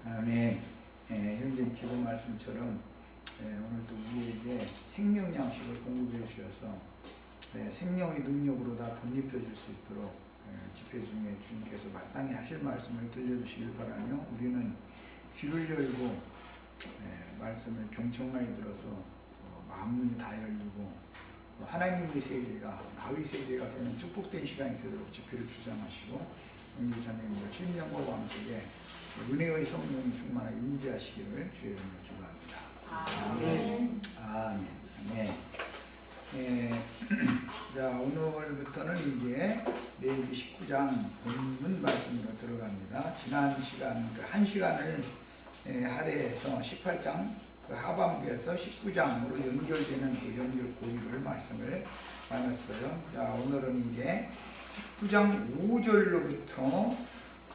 아멘. 현재 기도 말씀처럼 오늘도 우리에게 생명 양식을 공급해 주셔서 생명의 능력으로 다 덧입혀 줄 수 있도록 집회 중에 주님께서 마땅히 하실 말씀을 들려주시길 바라며 우리는 귀를 열고 말씀을 경청하게 들어서 마음을 다 열리고 하나님의 세계가 나의 세계가 되는 축복된 시간이 되도록 집회를 주장하시고 우리 자매님들 신령과 왕족에 은혜의 성령이 충만하게 임재하시기를 주의 이름으로 기도합니다. 아멘. 아멘. 아멘. 자, 오늘부터는 이제 레위기 19장 본문 말씀으로 들어갑니다. 지난 시간 한 시간을 할애해서 18장 그 하반부에서 19장으로 연결되는 그 연결 고리를 말씀을 나눴어요. 자, 오늘은 이제 19장 5절로부터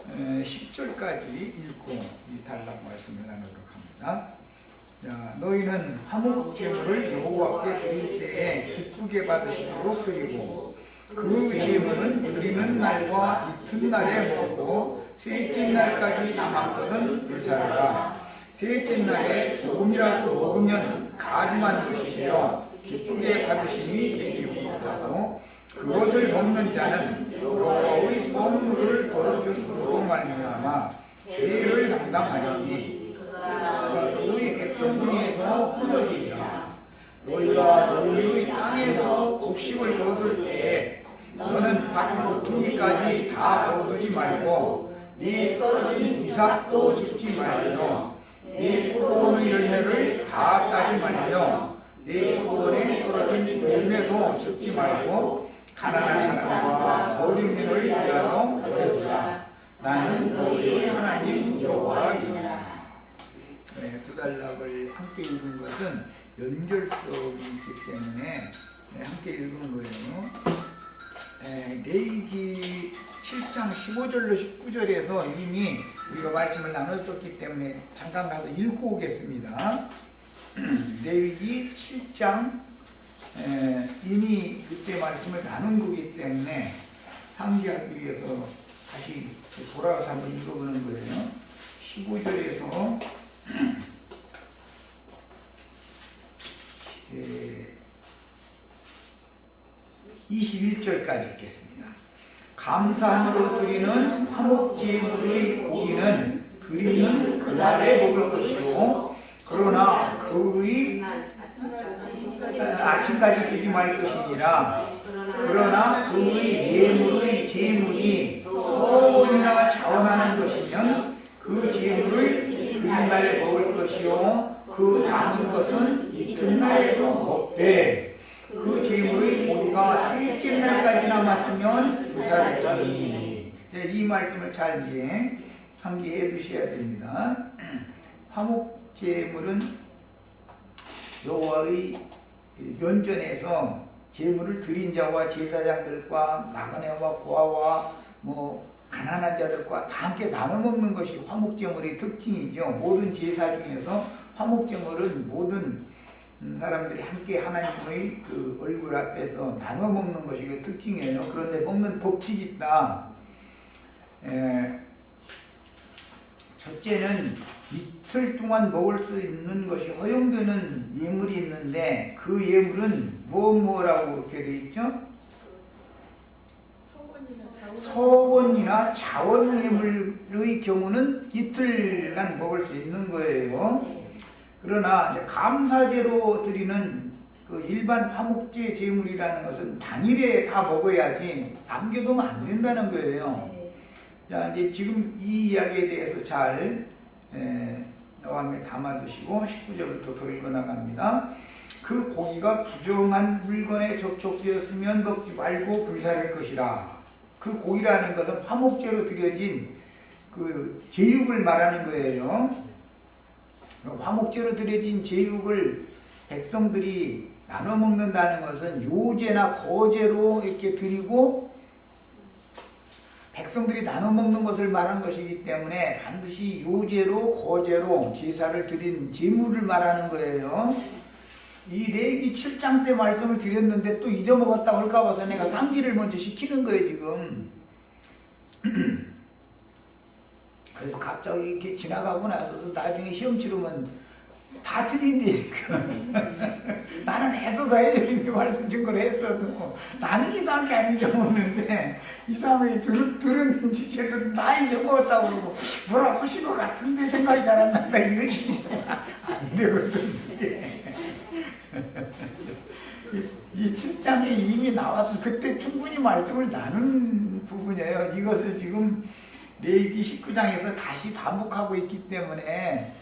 10절까지 읽고 이 단락 말씀을 나누도록 합니다. 자, 너희는 화목제물을 여호와께 드릴 때에 기쁘게 받으시도록 드리고 그 제물은 드리는 날과 이튿날에 먹고 셋째 날까지 남았거든 불사르라. 셋째 날에 조금이라도 먹으면 가증한 것이며 기쁘게 받으심이 되지 못하고 그것을 먹는 자는 여호와의 성물을 더럽혔으므로 말미암아 죄를 담당하리니 그가 너희 백성 중에서 끊어지리라. 너희가 너희의 땅에서 곡식을 거둘 때에 너는 밭 모퉁이까지 다 거두지 말고 네 떨어진 이삭도 줍지 말며 네 포도원의 열매를 다 따지 말며 네 포도원에 떨어진 열매도 줍지 말고 가난한 사람과 거류민을 위하여 버려두라. 나는 너희의 하나님 여호와이니라. 두 단락을 함께 읽은 것은 연결성이 있기 때문에 함께 읽은 거예요. 레위기 7장 15절로 19절에서 이미 우리가 말씀을 나눴었기 때문에 잠깐 가서 읽고 오겠습니다. 레위기 7장 이미 그때 말씀을 나눈 거기 때문에 상기하기 위해서 다시 돌아가서 한번 읽어보는 거예요. 15절에서 21절까지 읽겠습니다. 감사함으로 드리는 화목제물의 고기는 드리는 그날에 먹을 것이고 그러나 그의 아침까지 주지 말 것이니라. 그러나 그의 예물의 제물이 서원이나 자원하는 것이면 그 제물을 드린 날에 먹을 것이요 그 남은 것은 이튿날에도 먹되 그 제물의 고기가 셋째 날까지 남았으면 불사르리니. 이 말씀을 잘 이제 상기해 두셔야 됩니다. 화목제물은 여호와의 면전에서 제물을 드린 자와 제사장들과 나그네와 고아와 가난한 자들과 다 함께 나눠 먹는 것이 화목제물의 특징이죠. 모든 제사 중에서 화목제물은 모든 사람들이 함께 하나님의 그 얼굴 앞에서 나눠 먹는 것이 그 특징이에요. 그런데 먹는 법칙이 있다. 첫째는 이틀 동안 먹을 수 있는 것이 허용되는 예물이 있는데 그 예물은 뭐라고 이렇게 되어 있죠? 서원이나 자원 예물의 경우는 이틀간 먹을 수 있는 거예요. 그러나 이제 감사제로 드리는 그 일반 화목제 제물이라는 것은 당일에 다 먹어야지 남겨두면 안 된다는 거예요. 자, 이제 지금 이 이야기에 대해서 잘 마음에 담아두시고 19절부터 더 읽어나갑니다. 그 고기가 부정한 물건에 접촉되었으면 먹지 말고 불사를 것이라. 그 고기라는 것은 화목제로 드려진 그 제육을 말하는 거예요. 화목제로 드려진 제육을 백성들이 나눠 먹는다는 것은 요제나 거제로 이렇게 드리고 백성들이 나눠 먹는 것을 말한 것이기 때문에 반드시 요제로 거제로 제사를 드린 제물을 말하는 거예요. 이 레위기 7장 때 말씀을 드렸는데 또 잊어먹었다고 할까 봐서 내가 상기를 먼저 시키는 거예요 지금. 그래서 갑자기 이렇게 지나가고 나서도 나중에 시험 치르면 다 틀린다니까. 나는 해서 사회자님이 말씀 증거를 했어도 나는 이상한 게 안 잊어먹는데 이상하게 들은 지체들은 나 잊어먹었다고 그러고 뭐라고 하신 것 같은데 생각이 잘 안 난다 이런 식으로 안 되거든. 이 7장에 이미 나와서 그때 충분히 말씀을 나눈 부분이에요. 이것을 지금 레위기 19장에서 다시 반복하고 있기 때문에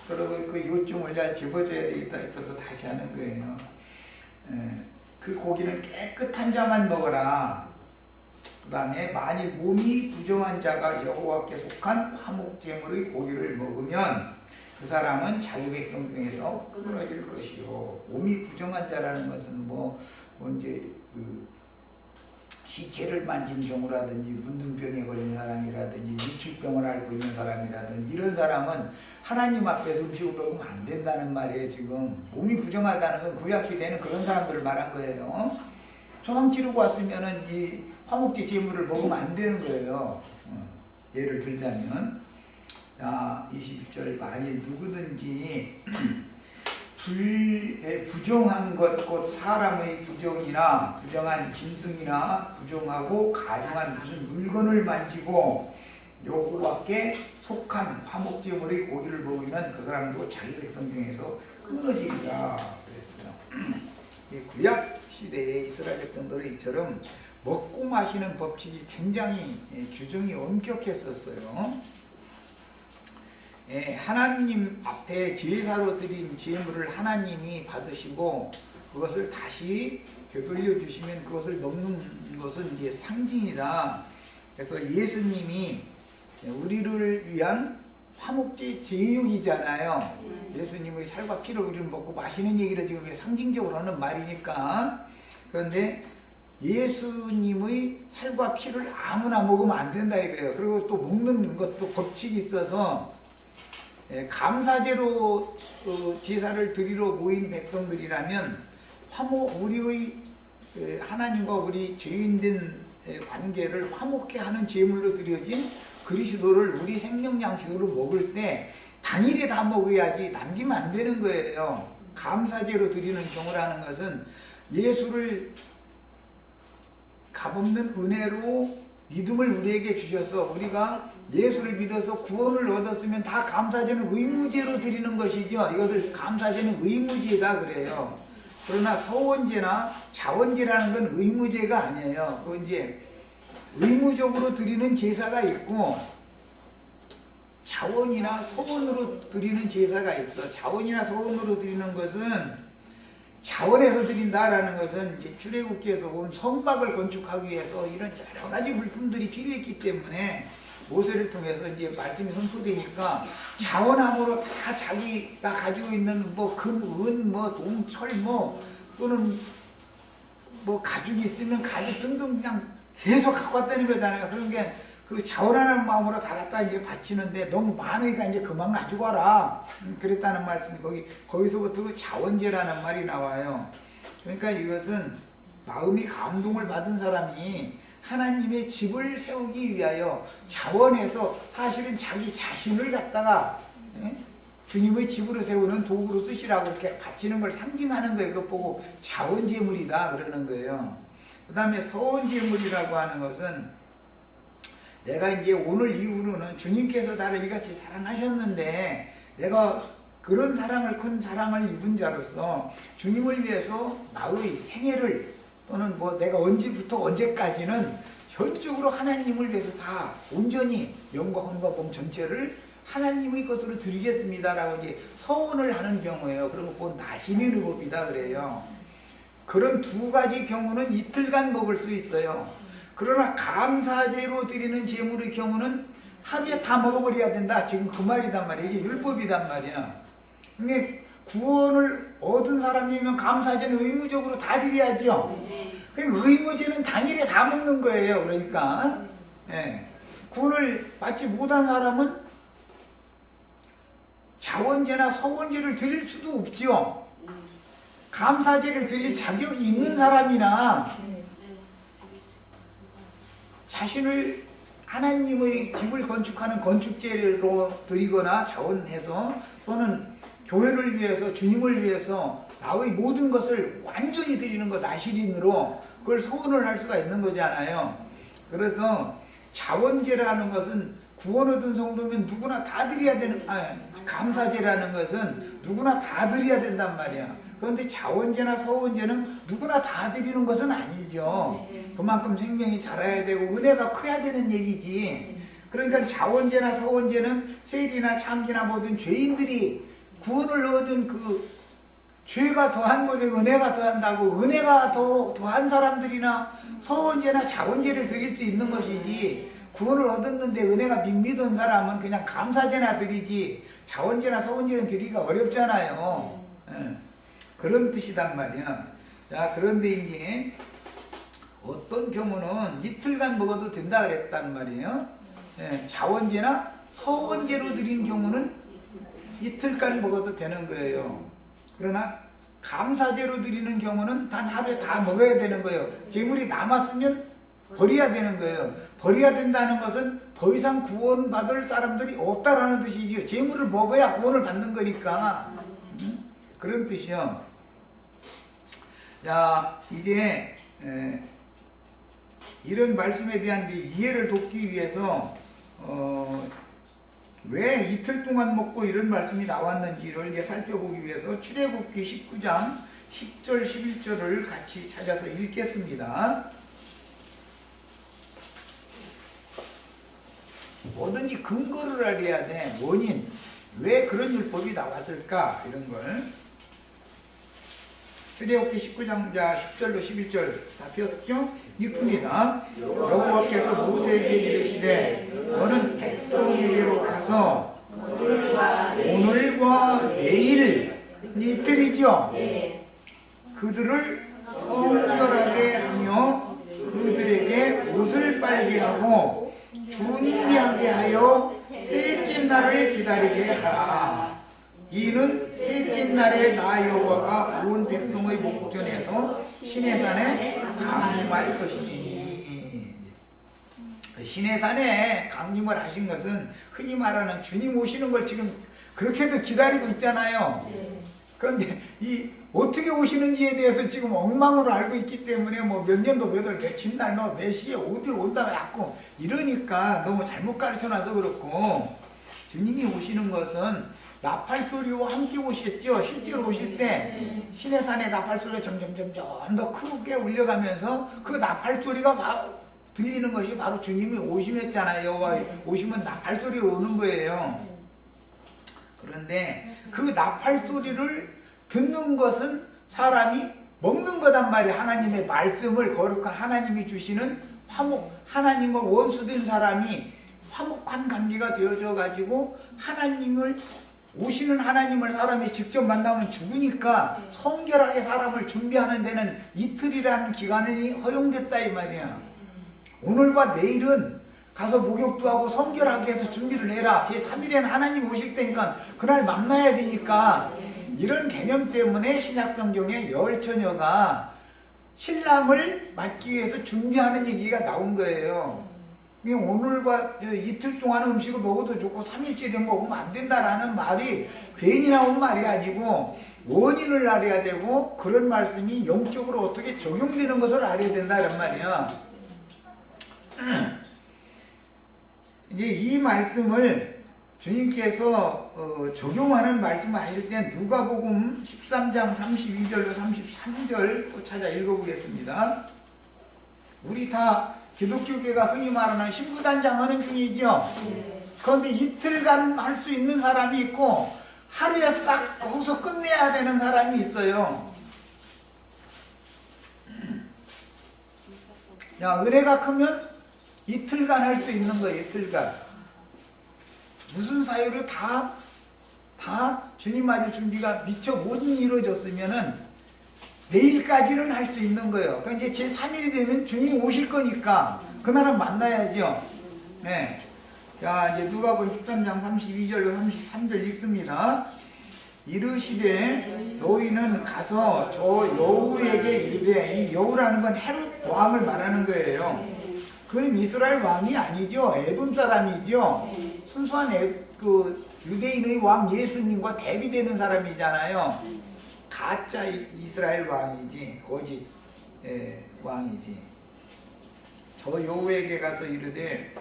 그리고 그 요점을 잘 집어줘야 되겠다 싶어서 다시 하는 거예요. 그 고기는 깨끗한 자만 먹어라. 그 다음에 만일 몸이 부정한 자가 여호와께 속한 화목제물의 고기를 먹으면 그 사람은 자기 백성 중에서 끊어질 것이요. 몸이 부정한 자라는 것은 이제 그 시체를 만진 경우라든지 문둥병에 걸린 사람이라든지 유출병을 앓고 있는 사람이라든지 이런 사람은 하나님 앞에서 음식을 먹으면 안 된다는 말이에요. 지금 몸이 부정하다는 건 구약시대에는 그런 사람들을 말한 거예요. 초상 치르고 왔으면은 이 화목제 제물을 먹으면 안 되는 거예요. 예를 들자면 자 21절 만일 누구든지 부정한 것, 곧 사람의 부정이나 부정한 짐승이나 부정하고 가증한 무슨 물건을 만지고 여호와께 속한 화목제물의 고기를 먹으면 그 사람도 자기 백성 중에서 끊어지리라 그랬어요. 구약 시대의 이스라엘 백성들이 이처럼 먹고 마시는 법칙이 굉장히 규정이 엄격했었어요. 하나님 앞에 제사로 드린 제물을 하나님이 받으시고 그것을 다시 되돌려 주시면 그것을 먹는 것은 이제 상징이다. 그래서 예수님이 우리를 위한 화목제 제육이잖아요. 예수님의 살과 피를 우리는 먹고 마시는 얘기를 지금 상징적으로 하는 말이니까. 그런데 예수님의 살과 피를 아무나 먹으면 안 된다 이거예요. 그리고 또 먹는 것도 법칙이 있어서 감사제로 제사를 드리러 모인 백성들이라면 우리의 하나님과 우리 죄인된 관계를 화목케 하는 제물로 드려진 그리스도를 우리 생명 양식으로 먹을 때 당일에 다 먹어야지 남기면 안 되는 거예요. 감사제로 드리는 경우라는 것은 예수를 값없는 은혜로 믿음을 우리에게 주셔서 우리가 예수를 믿어서 구원을 얻었으면 다 감사제는 의무제로 드리는 것이죠. 이것을 감사제는 의무제다 그래요. 그러나 서원제나 자원제라는 건 의무제가 아니에요. 그 이제 의무적으로 드리는 제사가 있고 자원이나 서원으로 드리는 제사가 있어. 자원이나 서원으로 드리는 것은 자원에서 드린다라는 것은 이제 출애굽기에서 본 성막을 건축하기 위해서 이런 여러 가지 물품들이 필요했기 때문에 모세를 통해서 이제 말씀이 선포되니까 자원함으로 다 자기가 가지고 있는 금, 은, 동, 철, 또는 가죽이 있으면 가죽 등등 그냥 계속 갖고 왔다는 거잖아요. 그런 게 그 자원하는 마음으로 다 갖다 이제 바치는데 너무 많으니까 이제 그만 가지고 와라. 그랬다는 말씀이 거기서부터 그 자원제라는 말이 나와요. 그러니까 이것은 마음이 감동을 받은 사람이 하나님의 집을 세우기 위하여 자원해서 사실은 자기 자신을 갖다가 주님의 집으로 세우는 도구로 쓰시라고 이렇게 바치는 걸 상징하는 거예요. 그거 보고 자원제물이다 그러는 거예요. 그 다음에 서원제물이라고 하는 것은 내가 이제 오늘 이후로는 주님께서 나를 이같이 사랑하셨는데 내가 그런 사랑을 큰 사랑을 입은 자로서 주님을 위해서 나의 생애를 또는 내가 언제부터 언제까지는 전적으로 하나님을 위해서 다 온전히 영과 혼과 몸 전체를 하나님의 것으로 드리겠습니다라고 이제 서원을 하는 경우예요. 그런 거 나신의 르법이다 그래요. 그런 두 가지 경우는 이틀간 먹을 수 있어요. 그러나 감사제로 드리는 제물의 경우는 하루에 다 먹어버려야 된다. 지금 그 말이단 말이야. 이게 율법이단 말이야. 근데 구원을 얻은 사람이면 감사제는 의무적으로 다 드려야죠. 그러니까 의무제는 당일에 다 먹는 거예요. 그러니까 구원을 받지 못한 사람은 자원제나 서원제를 드릴 수도 없죠. 감사제를 드릴 자격이 있는 사람이나 자신을 하나님의 집을 건축하는 건축재로 드리거나 자원해서 또는 교회를 위해서 주님을 위해서 나의 모든 것을 완전히 드리는 것 나실인으로 그걸 소원을 할 수가 있는 거잖아요. 그래서 자원제라는 것은 구원 얻은 성도면 누구나 다 드려야 되는, 감사제라는 것은 누구나 다 드려야 된단 말이야. 그런데 자원제나 서원제는 누구나 다 드리는 것은 아니죠. 그만큼 생명이 자라야 되고 은혜가 커야 되는 얘기지. 그러니까 자원제나 서원제는 세리나 참기나 모든 죄인들이 구원을 얻은 그 죄가 더한 것에 은혜가 더한다고 은혜가 더한 사람들이나 서원제나 자원제를 드릴 수 있는 것이지, 구원을 얻었는데 은혜가 밋밋한 사람은 그냥 감사제나 드리지 자원제나 서원제는 드리기가 어렵잖아요. 그런 뜻이단 말이야. 자, 그런데 이제 어떤 경우는 이틀간 먹어도 된다 그랬단 말이에요. 자원제나 서원제로 드린 경우는 이틀간 먹어도 되는 거예요. 그러나 감사제로 드리는 경우는 단 하루에 다 먹어야 되는 거예요. 재물이 남았으면 버려야 되는 거예요. 버려야 된다는 것은 더 이상 구원받을 사람들이 없다라는 뜻이지요. 재물을 먹어야 구원을 받는 거니까. 그런 뜻이요. 자, 이제 이런 말씀에 대한 이해를 돕기 위해서 왜 이틀 동안 먹고 이런 말씀이 나왔는지를 이제 살펴보기 위해서 출애굽기 19장 10절 11절을 같이 찾아서 읽겠습니다. 뭐든지 근거를 알아야 돼. 원인, 왜 그런 율법이 나왔을까, 이런 걸. 출애굽기 19장 10절로 11절 다 폈죠? 읽습니다. 여호와께서 모세에게 이르시되 너는 백성에게로 가서 오늘과 내일 이틀이죠. 그들을 성결하게 하며 그들에게 옷을 빨게 하고 준비하게 하여 셋째 날을 기다리게 하라. 이는 셋째 날에 나 여호와가 온 백성의 목전에서 시내산에 강림할 것이니. 시내산에 강림을 하신 것은 흔히 말하는 주님 오시는 걸 지금 그렇게도 기다리고 있잖아요. 그런데 이 어떻게 오시는지에 대해서 지금 엉망으로 알고 있기 때문에 뭐 몇 년도 몇 월 며칠 날 뭐 몇 시에 어디로 온다고 자꾸 이러니까 너무 잘못 가르쳐놔서 그렇고, 주님이 오시는 것은 나팔소리와 함께 오셨죠. 실제로 오실 때 시내산의 나팔소리가 점점 더 크게 울려가면서 그 나팔소리가 들리는 것이 바로 주님이 오심했잖아요. 여호와 오시면 나팔소리가 오는 거예요. 그런데 그 나팔소리를 듣는 것은 사람이 먹는 거단 말이에요. 하나님의 말씀을, 거룩한 하나님이 주시는 화목, 하나님과 원수된 사람이 화목한 관계가 되어져 가지고 오시는 하나님을 사람이 직접 만나면 죽으니까 성결하게 사람을 준비하는 데는 이틀이라는 기간이 허용됐다 이 말이야. 오늘과 내일은 가서 목욕도 하고 성결하게 해서 준비를 해라. 제3일에는 하나님 오실 때니까 그날 만나야 되니까, 이런 개념 때문에 신약성경에 열처녀가 신랑을 맞기 위해서 준비하는 얘기가 나온 거예요. 오늘과 이틀 동안 음식을 먹어도 좋고 3일째 된 거 먹으면 안 된다라는 말이 괜히 나온 말이 아니고 원인을 알아야 되고, 그런 말씀이 영적으로 어떻게 적용되는 것을 알아야 된다 이런 말이야. 이제 이 말씀을 주님께서 적용하는 말씀을 하실 때 누가복음 13장 32절로 33절 또 찾아 읽어보겠습니다. 우리 다 기독교계가 흔히 말하는 신부단장 하는 중이죠. 그런데 이틀간 할 수 있는 사람이 있고 하루에 싹 거기서 끝내야 되는 사람이 있어요. 야, 은혜가 크면 이틀간 할 수 있는 거예요. 이틀간. 무슨 사유로 다 주님 맞을 준비가 미처 못 이루어졌으면은 내일까지는 할 수 있는 거예요. 그러니까 이제 제3일이 되면 주님 오실 거니까 그날은 만나야죠. 네. 자, 이제 누가복음 13장 32절로 33절 읽습니다. 이르시되 너희는 가서 저 여우에게 이르되, 이 여우라는 건 헤롯 왕을 말하는 거예요. 그는 이스라엘 왕이 아니죠. 에돔 사람이죠. 순수한 그 유대인의 왕 예수님과 대비되는 사람이잖아요. 가짜 이스라엘 왕이지, 거짓 왕이지. 저 여호와에게 가서 이르되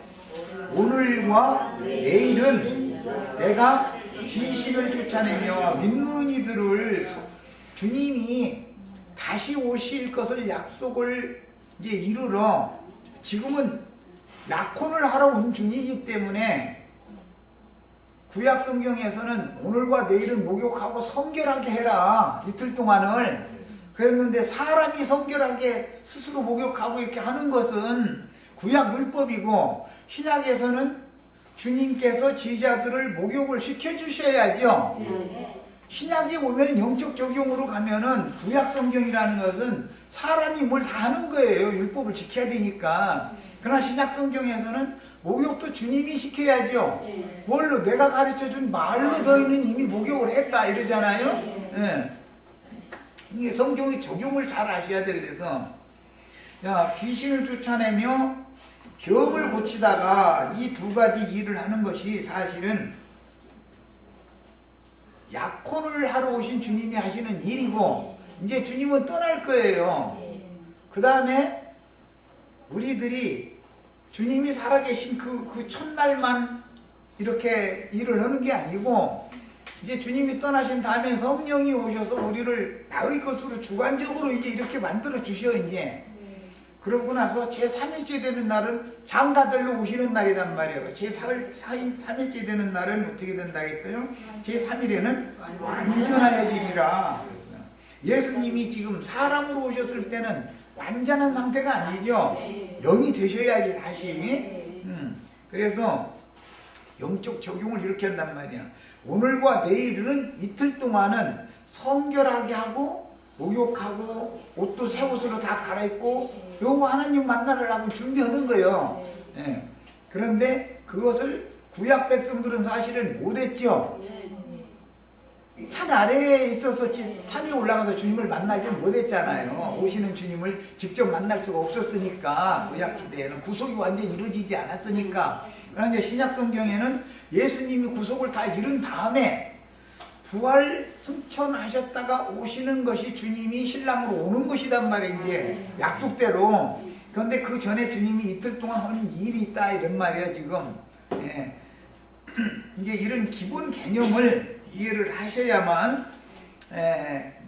오늘과 내일은 내가 귀신을 쫓아내며 믿는 이들을 주님이 다시 오실 것을 약속을 이제 이루러 지금은 약혼을 하러 온 중이기 때문에 구약 성경에서는 오늘과 내일은 목욕하고 성결하게 해라 이틀 동안을 그랬는데 사람이 성결하게 스스로 목욕하고 이렇게 하는 것은 구약 율법이고 신약에서는 주님께서 제자들을 목욕을 시켜주셔야죠. 신약에 오면 영적 적용으로 가면은 구약 성경이라는 것은 사람이 뭘 다 하는 거예요. 율법을 지켜야 되니까. 그러나 신약 성경에서는 목욕도 주님이 시켜야죠. 뭘로? 내가 가르쳐준 말로 너희는 이미 목욕을 했다 이러잖아요. 예. 이게 성경의 적용을 잘 아셔야 돼. 그래서 야, 귀신을 쫓아내며 벽을 고치다가 이 두 가지 일을 하는 것이 사실은 약혼을 하러 오신 주님이 하시는 일이고 이제 주님은 떠날 거예요. 그 다음에 우리들이 주님이 살아계신 그 첫날만 이렇게 일을 하는 게 아니고 이제 주님이 떠나신 다음에 성령이 오셔서 우리를 나의 것으로 주관적으로 이제 이렇게 만들어 주셔 이제. 그러고 나서 제3일째 되는 날은 장가들로 오시는 날이란 말이에요. 제3일째 되는 날은 어떻게 된다 했어요? 제3일에는 완전하여지리라. 예수님이 지금 사람으로 오셨을 때는 완전한 상태가 아니죠. 영이 되셔야지 다시. 그래서 영적 적용을 이렇게 한단 말이야. 오늘과 내일은 이틀 동안은 성결하게 하고 목욕하고 옷도 새 옷으로 다 갈아입고 요거 하나님 만나려고 준비하는 거예요. 예. 그런데 그것을 구약 백성들은 사실은 못했죠. 산 아래에 있었었지 산에 올라가서 주님을 만나지 못했잖아요. 오시는 주님을 직접 만날 수가 없었으니까 구약 시대에는 구속이 완전히 이루어지지 않았으니까. 그러나 이제 신약 성경에는 예수님이 구속을 다 이룬 다음에 부활 승천하셨다가 오시는 것이 주님이 신랑으로 오는 것이단 말이에요. 이제 약속대로. 그런데 그 전에 주님이 이틀 동안 하는 일이 있다 이런 말이에요 지금. 예. 이제 이런 기본 개념을 이해를 하셔야만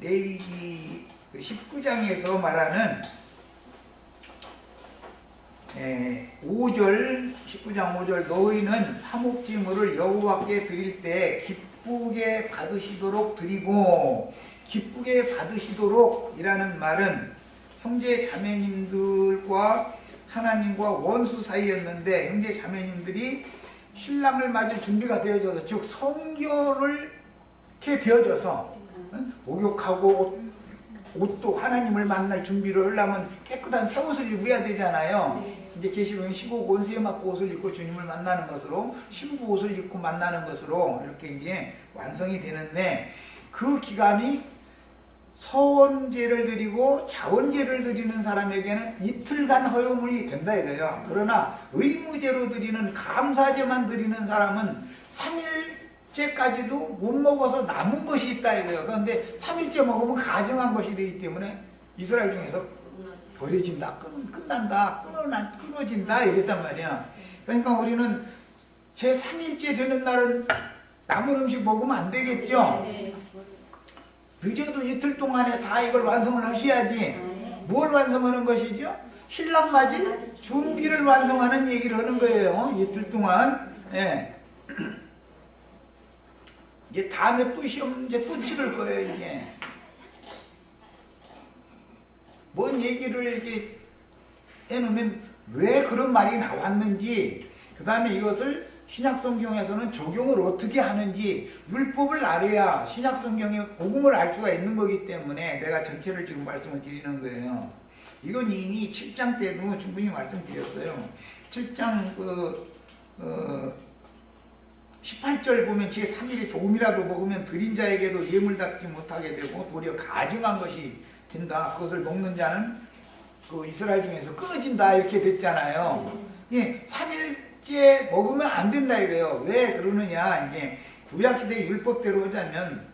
레위기 19장에서 말하는 5절 19장 5절 너희는 화목제물을 여호와께 드릴 때 기쁘게 받으시도록 드리고 기쁘게 받으시도록 이라는 말은 형제 자매님들과 하나님과 원수 사이였는데 형제 자매님들이 신랑을 맞을 준비가 되어져서 즉 성결을 이렇게 되어져서 목욕하고 옷도 하나님을 만날 준비를 하려면 깨끗한 새 옷을 입어야 되잖아요. 이제 계시록은 15권 새 맞고 옷을 입고 주님을 만나는 것으로 신부 옷을 입고 만나는 것으로 이렇게 이제 완성이 되는데 그 기간이 서원제를 드리고 자원제를 드리는 사람에게는 이틀간 허용이 된다 이거예요. 그러나 의무제로 드리는 감사제만 드리는 사람은 3일째까지도 못 먹어서 남은 것이 있다 이거예요. 그런데 3일째 먹으면 가증한 것이 되기 때문에 이스라엘 중에서 버려진다, 끝난다, 끊어진다 이랬단 말이야. 그러니까 우리는 제 3일째 되는 날은 남은 음식 먹으면 안 되겠죠. 늦어도 이틀 동안에 다 이걸 완성을 하셔야지. 뭘 완성하는 것이죠? 신랑 맞을 준비를 완성하는 얘기를 하는 거예요. 이틀 동안. 예. 이제 다음에 또 시험 이제 또 치를 거예요. 이제 뭔 얘기를 이렇게 해놓으면 왜 그런 말이 나왔는지, 그 다음에 이것을 신약성경에서는 적용을 어떻게 하는지 율법을 알아야 신약성경의 복음을 알 수가 있는 거기 때문에 내가 전체를 지금 말씀을 드리는 거예요. 이건 이미 7장 때도 충분히 말씀드렸어요. 7장 18절 보면 제3일에 조금이라도 먹으면 드린 자에게도 예물 닦지 못하게 되고 도리어 가증한 것이 된다. 그것을 먹는 자는 그 이스라엘 중에서 끊어진다 이렇게 됐잖아요. 예, 3일째 먹으면 안 된다 이래요. 왜 그러느냐, 이제 구약시대 율법대로 하자면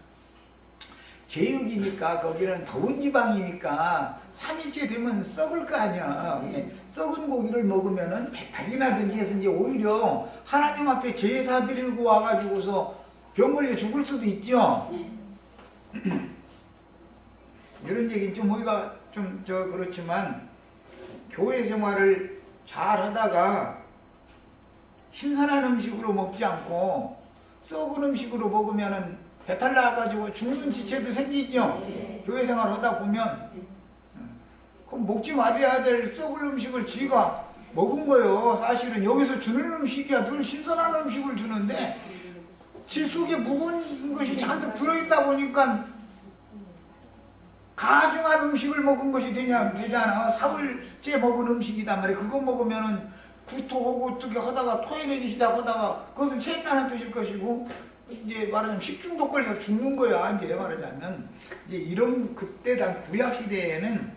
제육이니까 거기는 더운 지방이니까 3일째 되면 썩을 거 아니야. 썩은 고기를 먹으면은 배탈이 나든지 해서 이제 오히려 하나님 앞에 제사 드리고 와가지고서 병 걸려 죽을 수도 있죠. 이런 얘기는 좀 우리가 좀 그렇지만 교회 생활을 잘 하다가 신선한 음식으로 먹지 않고 썩은 음식으로 먹으면은 배탈 나가지고 죽는 지체도 생기죠. 교회 생활 하다 보면 그럼 먹지 말아야 될 썩을 음식을 지가 먹은 거예요. 사실은 여기서 주는 음식이야 늘 신선한 음식을 주는데 지 속에 묵은 것이 잔뜩 들어있다 보니까 가증한 음식을 먹은 것이 되잖아. 사흘째 먹은 음식이단 말이야. 그거 먹으면은 구토하고 어떻게 하다가 토해내기 시작하다가 그것은 체했다는 뜻일 것이고 이제 말하자면 식중독 걸려서 죽는 거야. 이제 말하자면 이제 이런 그때 당 구약 시대에는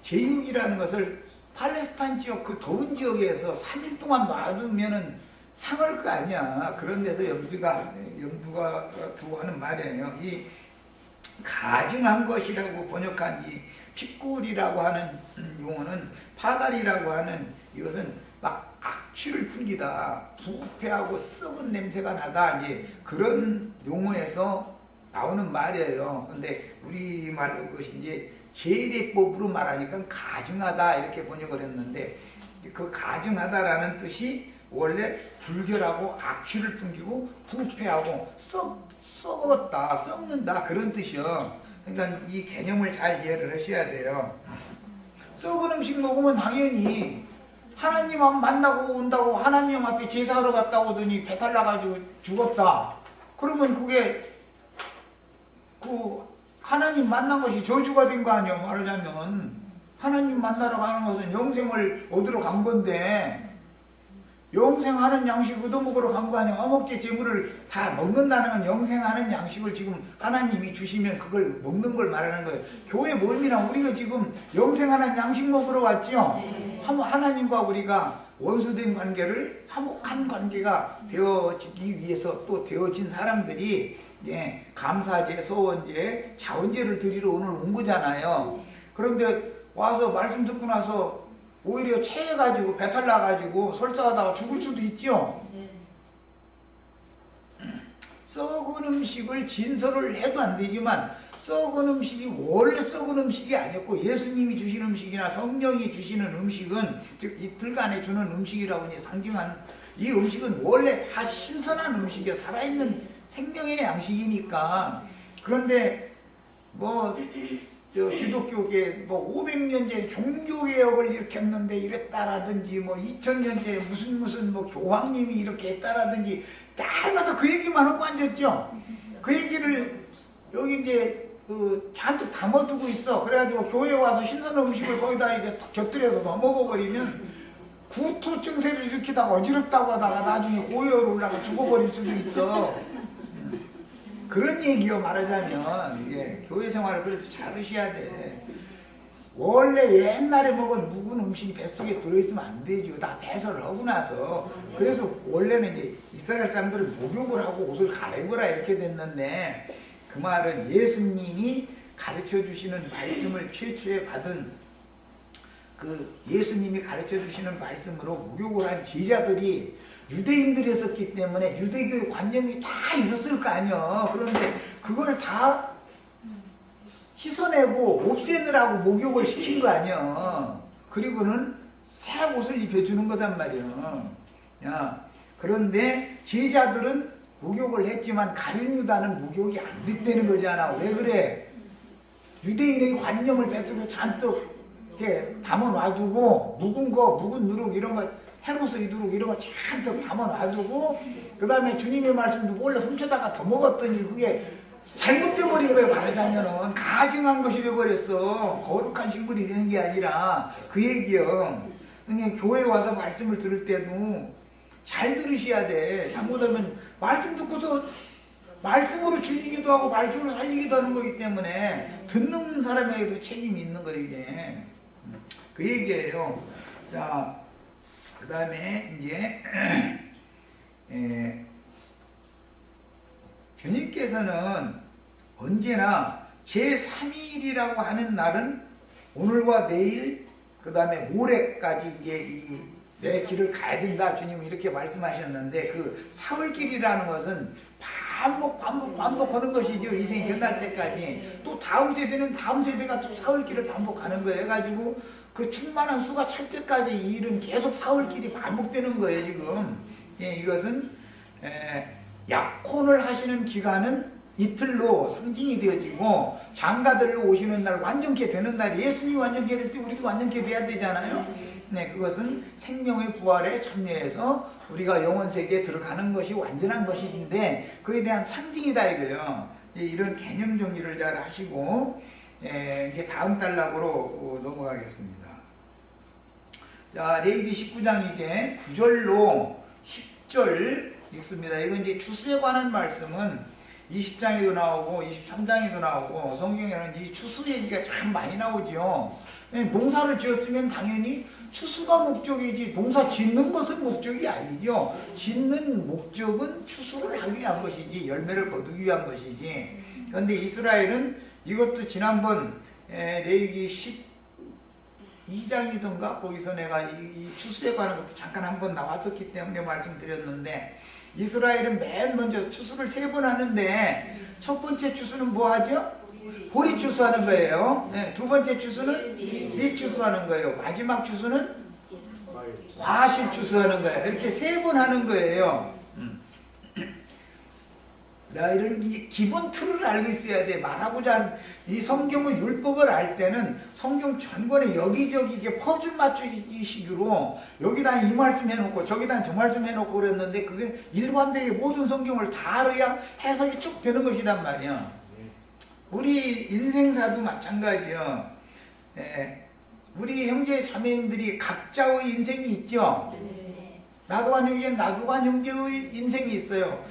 제육이라는 것을 팔레스타인 지역 그 더운 지역에서 3일 동안 놔두면은 상할 거 아니야. 그런 데서 염두가 두고 하는 말이에요. 이 가증한 것이라고 번역한 이 핏굴이라고 하는 용어는 파갈이라고 하는 이것은 막 악취를 풍기다, 부패하고 썩은 냄새가 나다, 이제 그런 용어에서 나오는 말이에요. 근데 우리말로 그것이 이제 제례법으로 말하니까 가증하다 이렇게 번역을 했는데 그 가증하다라는 뜻이 원래 불결하고 악취를 풍기고 부패하고 썩었다, 썩는다 그런 뜻이요. 그러니까 이 개념을 잘 이해를 하셔야 돼요. 썩은 음식 먹으면 당연히 하나님 만나고 온다고 하나님 앞에 제사하러 갔다 오더니 배탈 나가지고 죽었다. 그러면 그게 그 하나님 만난 것이 저주가 된 거 아니에요. 말하자면 하나님 만나러 가는 것은 영생을 얻으러 간 건데 영생하는 양식 얻어먹으러 간 거 아니에요. 화목제 제물을 다 먹는다는 건 영생하는 양식을 지금 하나님이 주시면 그걸 먹는 걸 말하는 거예요. 교회 모임이나 우리가 지금 영생하는 양식 먹으러 왔죠. 하나님과 우리가 원수된 관계를 화목한 관계가 되어지기 위해서 또 되어진 사람들이 감사제, 소원제, 자원제를 드리러 오늘 온 거잖아요. 그런데 와서 말씀 듣고 나서 오히려 체해가지고 배탈 나가지고 설사하다가 죽을 수도 있죠. 썩은 음식을 진설을 해도 안 되지만 썩은 음식이 원래 썩은 음식이 아니었고 예수님이 주신 음식이나 성령이 주시는 음식은 즉 이틀간에 주는 음식이라고 상징한 이 음식은 원래 다 신선한 음식이야. 살아있는 생명의 양식이니까. 그런데 기독교계 500년째 종교개혁을 일으켰는데 이랬다라든지 2000년째 무슨 교황님이 이렇게 했다라든지 날마다 그 얘기만 하고 앉았죠. 그 얘기를 여기 이제 잔뜩 담아두고 있어. 그래가지고 교회에 와서 신선한 음식을 거기다 이제 곁들여서 먹어버리면 구토 증세를 일으키다가 어지럽다고 하다가 나중에 고열을 올라가 죽어버릴 수도 있어. 그런 얘기요. 말하자면 교회 생활을 그래서 잘 하셔야 돼. 원래 옛날에 먹은 묵은 음식이 뱃속에 들어있으면 안 되죠. 다 배설을 하고 나서. 그래서 원래는 이제 이스라엘 사람들은 목욕을 하고 옷을 갈아입으라 이렇게 됐는데 그 말은 예수님이 가르쳐 주시는 말씀을 최초에 받은 그 예수님이 가르쳐 주시는 말씀으로 목욕을 한 제자들이 유대인들이었기 때문에 유대교의 관념이 다 있었을 거 아니야. 그런데 그걸 다 씻어내고 없애느라고 목욕을 시킨 거 아니야. 그리고는 새 옷을 입혀주는 거단 말이야. 그런데 제자들은 목욕을 했지만 가룟 유다는 목욕이 안 됐다는 거잖아. 왜 그래? 유대인의 관념을 뱃속에 잔뜩 이렇게 담아놔두고 묵은 누룩 이런 거 헤로스 누룩 이런 거 잔뜩 담아놔두고 그 다음에 주님의 말씀도 몰래 훔쳐다가 더 먹었더니 그게 잘못돼 버린 거예요. 말하자면은 가증한 것이 돼버렸어. 거룩한 신분이 되는 게 아니라 그 얘기요. 그러니까 교회 와서 말씀을 들을 때도 잘 들으셔야 돼. 잘못하면 말씀 듣고서 말씀으로 죽이기도 하고 말씀으로 살리기도 하는 거기 때문에 듣는 사람에게도 책임이 있는 거예요. 이게 그 얘기예요. 자, 그 다음에 이제 주님께서는 언제나 제3일이라고 하는 날은 오늘과 내일 그 다음에 모레까지 이제 내 길을 가야 된다 주님은 이렇게 말씀하셨는데 그 사흘길이라는 것은 반복하는 것이죠. 인생이 끝날 때까지. 또 다음 세대는 다음 세대가 또 사흘길을 반복하는 거예요. 해가지고 그 충만한 수가 찰 때까지 이 일은 계속 사흘길이 반복되는 거예요. 지금 이것은 약혼을 하시는 기간은 이틀로 상징이 되어지고 장가들로 오시는 날 완전케 되는 날 예수님이 완전케 될 때 우리도 완전케 돼야 되잖아요. 네, 그것은 생명의 부활에 참여해서 우리가 영원 세계에 들어가는 것이 완전한 것인데 그에 대한 상징이다 이거예요. 이런 개념 정리를 잘 하시고 이제 다음 단락으로 넘어가겠습니다. 자, 레위기 19장 이제 9절로 10절 읽습니다. 이건 이제 추수에 관한 말씀은 20장에도 나오고 23장에도 나오고 성경에는 이 추수 얘기가 참 많이 나오죠. 농사를 지었으면 당연히 추수가 목적이지 농사 짓는 것은 목적이 아니죠. 짓는 목적은 추수를 하기 위한 것이지 열매를 거두기 위한 것이지. 그런데 이스라엘은 이것도 지난번 레위기 12장이던가 거기서 내가 이 추수에 관한 것도 잠깐 한번 나왔었기 때문에 말씀드렸는데 이스라엘은 맨 먼저 추수를 3번 하는데 첫 번째 추수는 뭐 하죠? 보리 추수하는 거예요. 네, 두 번째 추수는 밀 추수하는 거예요. 마지막 추수는 과실 추수하는 거예요. 이렇게 3번 하는 거예요. 이런 기본 틀을 알고 있어야 돼. 말하고자 하는 이 성경의 율법을 알 때는 성경 전권에 여기저기 이게 퍼즐 맞추기식으로 여기다 이 말씀 해놓고 저기다 저 말씀 해놓고 그랬는데 그게 일관되게 모든 성경을 다 알아야 해석이 쭉 되는 것이란 말이야. 우리 인생사도 마찬가지요. 우리 형제 자매님들이 각자의 인생이 있죠. 나도 한 형제, 나도 한 형제의 인생이 있어요.